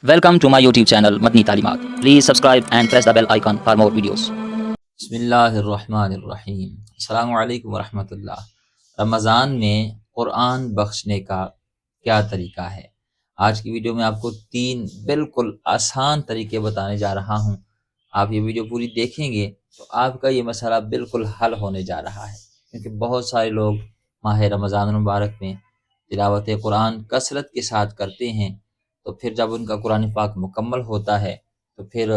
Welcome to my YouTube channel Madni Talimat. Please subscribe and press the bell icon for more videos. بسم اللہ الرحمن الرحیم۔ السلام علیکم ورحمۃ اللہ۔ رمضان میں قرآن بخشنے کا کیا طریقہ ہے؟ آج کی ویڈیو میں آپ کو 3 بالکل آسان طریقے بتانے جا رہا ہوں۔ آپ یہ ویڈیو پوری دیکھیں گے تو آپ کا یہ مسئلہ بالکل حل ہونے جا رہا ہے، کیونکہ بہت سارے لوگ ماہ رمضان المبارک میں تلاوت قرآن کثرت کے ساتھ کرتے ہیں، تو پھر جب ان کا قرآن پاک مکمل ہوتا ہے تو پھر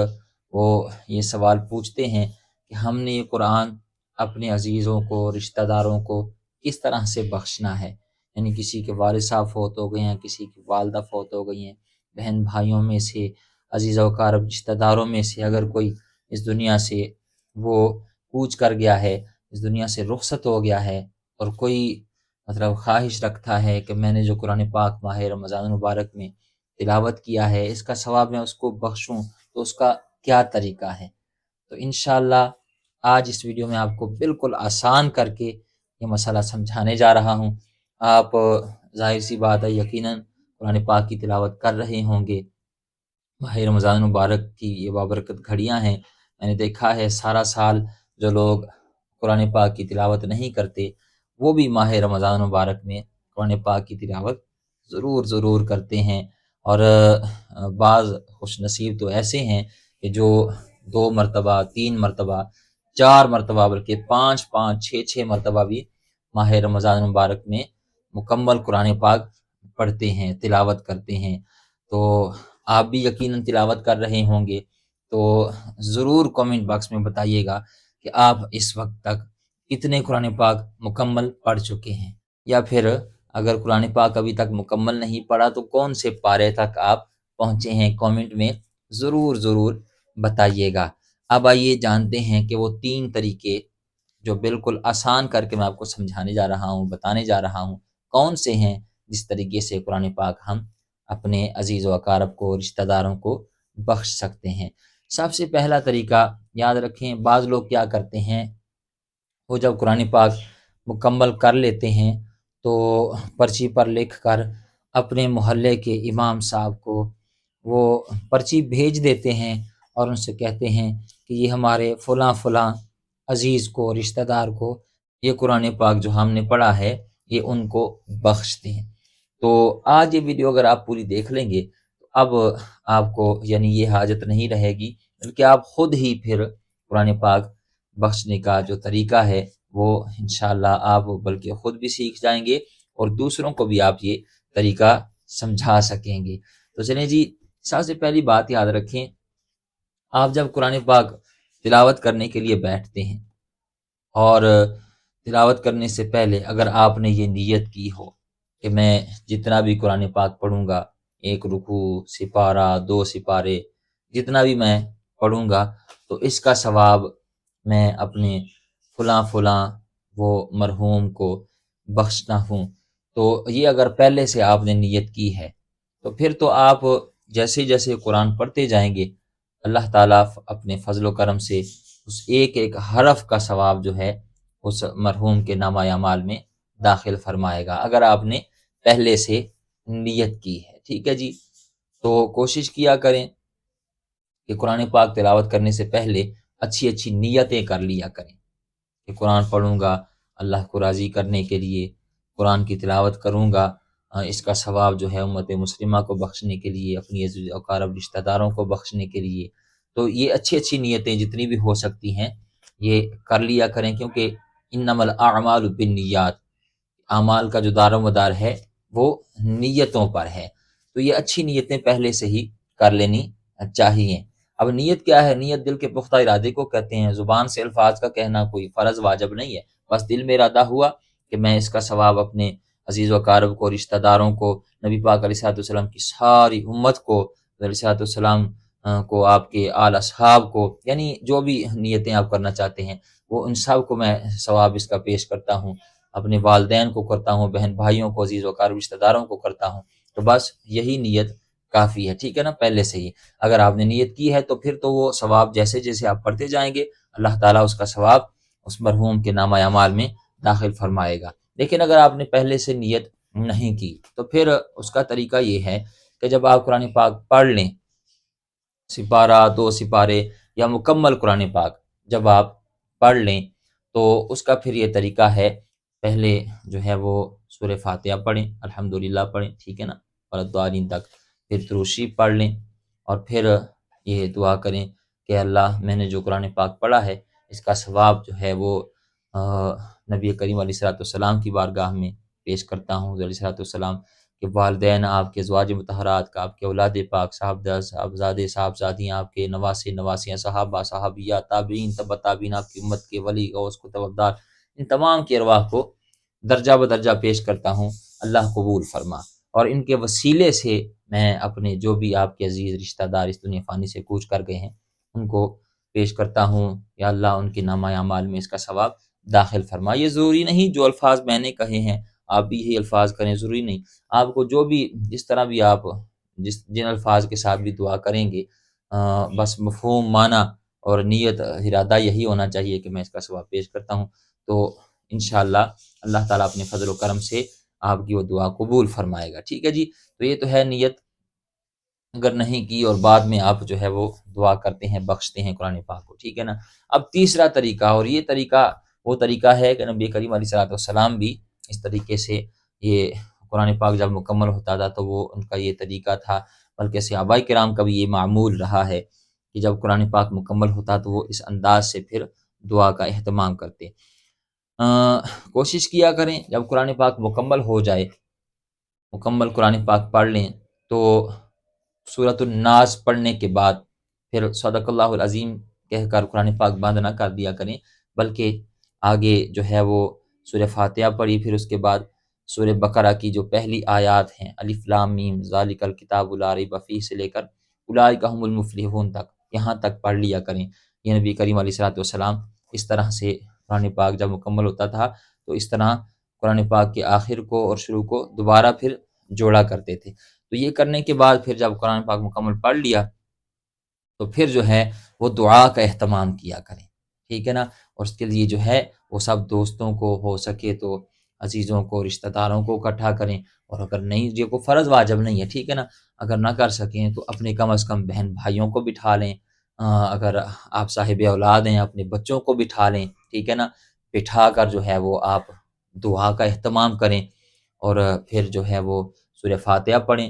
وہ یہ سوال پوچھتے ہیں کہ ہم نے یہ قرآن اپنے عزیزوں کو، رشتہ داروں کو کس طرح سے بخشنا ہے، یعنی کسی کے والد صاحب فوت ہو گئے ہیں، کسی کی والدہ فوت ہو گئی ہیں، بہن بھائیوں میں سے، عزیز و اقارب رشتہ داروں میں سے اگر کوئی اس دنیا سے وہ کوچ کر گیا ہے، اس دنیا سے رخصت ہو گیا ہے، اور کوئی خواہش رکھتا ہے کہ میں نے جو قرآن پاک ماہ رمضان المبارک میں تلاوت کیا ہے اس کا ثواب میں اس کو بخشوں، تو اس کا کیا طریقہ ہے؟ تو انشاءاللہ آج اس ویڈیو میں آپ کو بالکل آسان کر کے یہ مسئلہ سمجھانے جا رہا ہوں۔ آپ ظاہر سی بات ہے یقیناً قرآن پاک کی تلاوت کر رہے ہوں گے۔ ماہ رمضان مبارک کی یہ بابرکت گھڑیاں ہیں، میں نے دیکھا ہے سارا سال جو لوگ قرآن پاک کی تلاوت نہیں کرتے وہ بھی ماہ رمضان مبارک میں قرآن پاک کی تلاوت ضرور کرتے ہیں، اور بعض خوش نصیب تو ایسے ہیں کہ جو 2 مرتبہ، 3 مرتبہ، 4 مرتبہ، بلکہ 5 5 6 6 مرتبہ بھی ماہ رمضان مبارک میں مکمل قرآن پاک پڑھتے ہیں، تلاوت کرتے ہیں۔ تو آپ بھی یقیناً تلاوت کر رہے ہوں گے، تو ضرور کامنٹ باکس میں بتائیے گا کہ آپ اس وقت تک کتنے قرآن پاک مکمل پڑھ چکے ہیں، یا پھر اگر قرآن پاک ابھی تک مکمل نہیں پڑھا تو کون سے پارے تک آپ پہنچے ہیں، کامنٹ میں ضرور بتائیے گا۔ اب آئیے جانتے ہیں کہ وہ 3 طریقے جو بالکل آسان کر کے میں آپ کو سمجھانے جا رہا ہوں، بتانے جا رہا ہوں، کون سے ہیں جس طریقے سے قرآن پاک ہم اپنے عزیز و اقارب کو، رشتہ داروں کو بخش سکتے ہیں۔ سب سے پہلا طریقہ یاد رکھیں، بعض لوگ کیا کرتے ہیں، وہ جب قرآن پاک مکمل کر لیتے ہیں تو پرچی پر لکھ کر اپنے محلے کے امام صاحب کو وہ پرچی بھیج دیتے ہیں اور ان سے کہتے ہیں کہ یہ ہمارے فلاں عزیز کو، رشتہ دار کو یہ قرآن پاک جو ہم نے پڑھا ہے یہ ان کو بخش دیں۔ تو آج یہ ویڈیو اگر آپ پوری دیکھ لیں گے تو اب آپ کو یعنی یہ حاجت نہیں رہے گی، بلکہ آپ خود ہی پھر قرآن پاک بخشنے کا جو طریقہ ہے وہ انشاءاللہ آپ بلکہ خود بھی سیکھ جائیں گے اور دوسروں کو بھی آپ یہ طریقہ سمجھا سکیں گے۔ تو چلیں جی، سب سے پہلی بات یاد رکھیں، آپ جب قرآن پاک تلاوت کرنے کے لیے بیٹھتے ہیں اور تلاوت کرنے سے پہلے اگر آپ نے یہ نیت کی ہو کہ میں جتنا بھی قرآن پاک پڑھوں گا، 1 رکوع، سپارہ، 2 سپارے، جتنا بھی میں پڑھوں گا تو اس کا ثواب میں اپنے فلاں وہ مرحوم کو بخشنا ہوں۔ تو یہ اگر پہلے سے آپ نے نیت کی ہے تو پھر تو آپ جیسے جیسے قرآن پڑھتے جائیں گے اللہ تعالیٰ اپنے فضل و کرم سے اس ایک حرف کا ثواب جو ہے اس مرحوم کے نامہ اعمال میں داخل فرمائے گا، اگر آپ نے پہلے سے نیت کی ہے۔ ٹھیک ہے جی، تو کوشش کیا کریں کہ قرآن پاک تلاوت کرنے سے پہلے اچھی نیتیں کر لیا کریں کہ قرآن پڑھوں گا اللہ کو راضی کرنے کے لیے، قرآن کی تلاوت کروں گا اس کا ثواب جو ہے امت مسلمہ کو بخشنے کے لیے، اپنی عزیز و اقارب رشتہ داروں کو بخشنے کے لیے۔ تو یہ اچھی نیتیں جتنی بھی ہو سکتی ہیں یہ کر لیا کریں، کیونکہ انما الاعمال بالنیات، اعمال کا جو دار و مدار ہے وہ نیتوں پر ہے، تو یہ اچھی نیتیں پہلے سے ہی کر لینی چاہیے۔ اب نیت کیا ہے؟ نیت دل کے پختہ ارادے کو کہتے ہیں، زبان سے الفاظ کا کہنا کوئی فرض واجب نہیں ہے، بس دل میں ارادہ ہوا کہ میں اس کا ثواب اپنے عزیز و اقارب کو، رشتہ داروں کو، نبی پاک علیہ الصلوۃ والسلام کی ساری امت کو، علیہ الصلوۃ والسلام کو، آپ کے آل اصحاب کو، یعنی جو بھی نیتیں آپ کرنا چاہتے ہیں وہ ان سب کو میں ثواب اس کا پیش کرتا ہوں، اپنے والدین کو کرتا ہوں، بہن بھائیوں کو، عزیز و اقارب رشتہ داروں کو کرتا ہوں، تو بس یہی نیت کافی ہے۔ ٹھیک ہے نا، پہلے سے ہی اگر آپ نے نیت کی ہے تو پھر تو وہ ثواب جیسے جیسے آپ پڑھتے جائیں گے اللہ تعالیٰ اس کا ثواب اس مرحوم کے نامہ اعمال میں داخل فرمائے گا۔ لیکن اگر آپ نے پہلے سے نیت نہیں کی تو پھر اس کا طریقہ یہ ہے کہ جب آپ قرآن پاک پڑھ لیں، سپارہ 2 سپارے یا مکمل قرآن پاک جب آپ پڑھ لیں تو اس کا پھر یہ طریقہ ہے، پہلے جو ہے وہ سورہ فاتحہ پڑھیں، الحمدللہ پڑھیں، ٹھیک ہے نا، والضالین تک، پھر دروشی پڑھ لیں، اور پھر یہ دعا کریں کہ اللہ میں نے جو قرآن پاک پڑھا ہے اس کا ثواب جو ہے وہ نبی کریم علیہ الصلوۃ والسلام کی بارگاہ میں پیش کرتا ہوں، علیہ الصلوۃ والسلام کہ والدین آپ کے ازواج مطہرات کا، آپ کے اولاد پاک، صاحبزادے صاحبزادیاں، آپ کے نواسے نواسیاں، صحابہ صحابیہ، تابعین تبع تابعین، آپ کی امت کے ولی غوث کتب ابدال، ان تمام کی ارواح کو درجہ بدرجہ پیش کرتا ہوں، اللہ قبول فرما، اور ان کے وسیلے سے میں اپنے جو بھی آپ کے عزیز رشتہ دار اس دنیا فانی سے کوچ کر گئے ہیں ان کو پیش کرتا ہوں، یا اللہ ان کے نامہ اعمال میں اس کا ثواب داخل فرما۔ یہ ضروری نہیں جو الفاظ میں نے کہے ہیں آپ بھی یہی الفاظ کریں، ضروری نہیں، آپ کو جو بھی جس طرح بھی آپ جن الفاظ کے ساتھ بھی دعا کریں گے، بس مفہوم معنی اور نیت ارادہ یہی ہونا چاہیے کہ میں اس کا ثواب پیش کرتا ہوں، تو انشاءاللہ اللہ تعالیٰ اپنے فضل و کرم سے آپ کی وہ دعا قبول فرمائے گا، ٹھیک ہے جی۔ تو یہ تو ہے نیت، اگر نہیں کی اور بعد میں آپ جو ہے وہ دعا کرتے ہیں، بخشتے ہیں قرآن پاک کو، ٹھیک ہے نا۔ اب تیسرا طریقہ، اور یہ طریقہ وہ طریقہ ہے کہ نبی کریم علیہ الصلوۃ والسلام بھی اس طریقے سے یہ قرآن پاک جب مکمل ہوتا تھا تو وہ ان کا یہ طریقہ تھا، بلکہ صحابہ کرام کا بھی یہ معمول رہا ہے کہ جب قرآن پاک مکمل ہوتا تو وہ اس انداز سے پھر دعا کا اہتمام کرتے۔ کوشش کیا کریں جب قرآن پاک مکمل ہو جائے، مکمل قرآن پاک پڑھ لیں تو سورۃ الناس پڑھنے کے بعد پھر صدق اللہ العظیم کہہ کر قرآن پاک بند نہ کر دیا کریں، بلکہ آگے جو ہے وہ سورہ فاتحہ پڑھی، پھر اس کے بعد سورہ بقرہ کی جو پہلی آیات ہیں، الف لام میم ذالک الکتاب لا ریب فیہ سے لے کر اولئک هم المفلحون تک، یہاں تک پڑھ لیا کریں۔ یہ نبی کریم علیہ الصلوۃ والسلام اس طرح سے قرآن پاک جب مکمل ہوتا تھا تو اس طرح قرآن پاک کے آخر کو اور شروع کو دوبارہ پھر جوڑا کرتے تھے۔ تو یہ کرنے کے بعد پھر جب قرآن پاک مکمل پڑھ لیا تو پھر جو ہے وہ دعا کا اہتمام کیا کریں، ٹھیک ہے نا، اور اس کے لیے جو ہے وہ سب دوستوں کو ہو سکے تو عزیزوں کو، رشتہ داروں کو اکٹھا کریں، اور اگر نہیں، یہ کوئی فرض واجب نہیں ہے، ٹھیک ہے نا، اگر نہ کر سکیں تو اپنے کم از کم بہن بھائیوں کو بٹھا لیں، اگر آپ صاحب اولاد ہیں اپنے بچوں کو بٹھا لیں، ٹھیک ہے نا، بٹھا کر جو ہے وہ آپ دعا کا اہتمام کریں، اور پھر جو ہے وہ سورہ فاتحہ پڑھیں،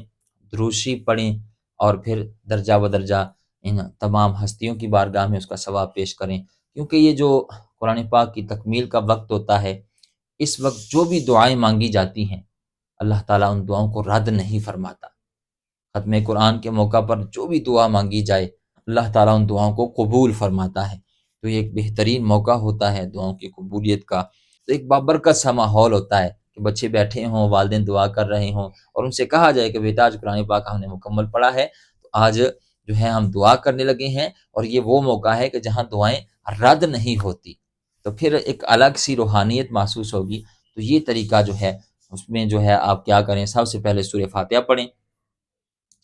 دروشی پڑھیں، اور پھر درجہ بدرجہ ان تمام ہستیوں کی بارگاہ میں اس کا ثواب پیش کریں، کیونکہ یہ جو قرآن پاک کی تکمیل کا وقت ہوتا ہے، اس وقت جو بھی دعائیں مانگی جاتی ہیں اللہ تعالیٰ ان دعاؤں کو رد نہیں فرماتا۔ ختم قرآن کے موقع پر جو بھی دعا مانگی جائے اللہ تعالیٰ ان دعاؤں کو قبول فرماتا ہے، تو یہ ایک بہترین موقع ہوتا ہے دعاؤں کی قبولیت کا، تو ایک بابرکت سا ماحول ہوتا ہے کہ بچے بیٹھے ہوں، والدین دعا کر رہے ہوں، اور ان سے کہا جائے کہ بیٹا آج قرآن پاک ہم نے مکمل پڑھا ہے، تو آج جو ہے ہم دعا کرنے لگے ہیں، اور یہ وہ موقع ہے کہ جہاں دعائیں رد نہیں ہوتی، تو پھر ایک الگ سی روحانیت محسوس ہوگی۔ تو یہ طریقہ جو ہے اس میں جو ہے آپ کیا کریں، سب سے پہلے سورہ فاتحہ پڑھیں،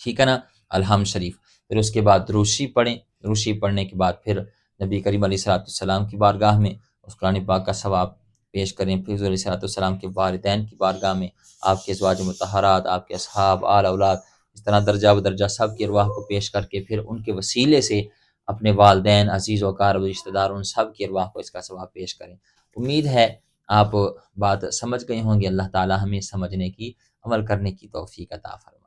ٹھیک ہے نا، الحمد شریف، پھر اس کے بعد دروشی پڑھیں، دروشی پڑھنے کے بعد پھر نبی کریم علیہ الصلوۃ والسلام کی بارگاہ میں اس قرآن پاک کا ثواب پیش کریں، پھر حضور علیہ الصلوۃ والسلام کے والدین کی بارگاہ میں آپ کے ازواج مطہرات، آپ کے اصحاب، آل اولاد، اس طرح درجہ بدرجہ سب کی ارواح کو پیش کر کے پھر ان کے وسیلے سے اپنے والدین، عزیز و اقارب، رشتہ دار، ان سب کی ارواح کو اس کا ثواب پیش کریں۔ امید ہے آپ بات سمجھ گئے ہوں گے، اللہ تعالی ہمیں سمجھنے کی، عمل کرنے کی توفیق عطا فرمائے۔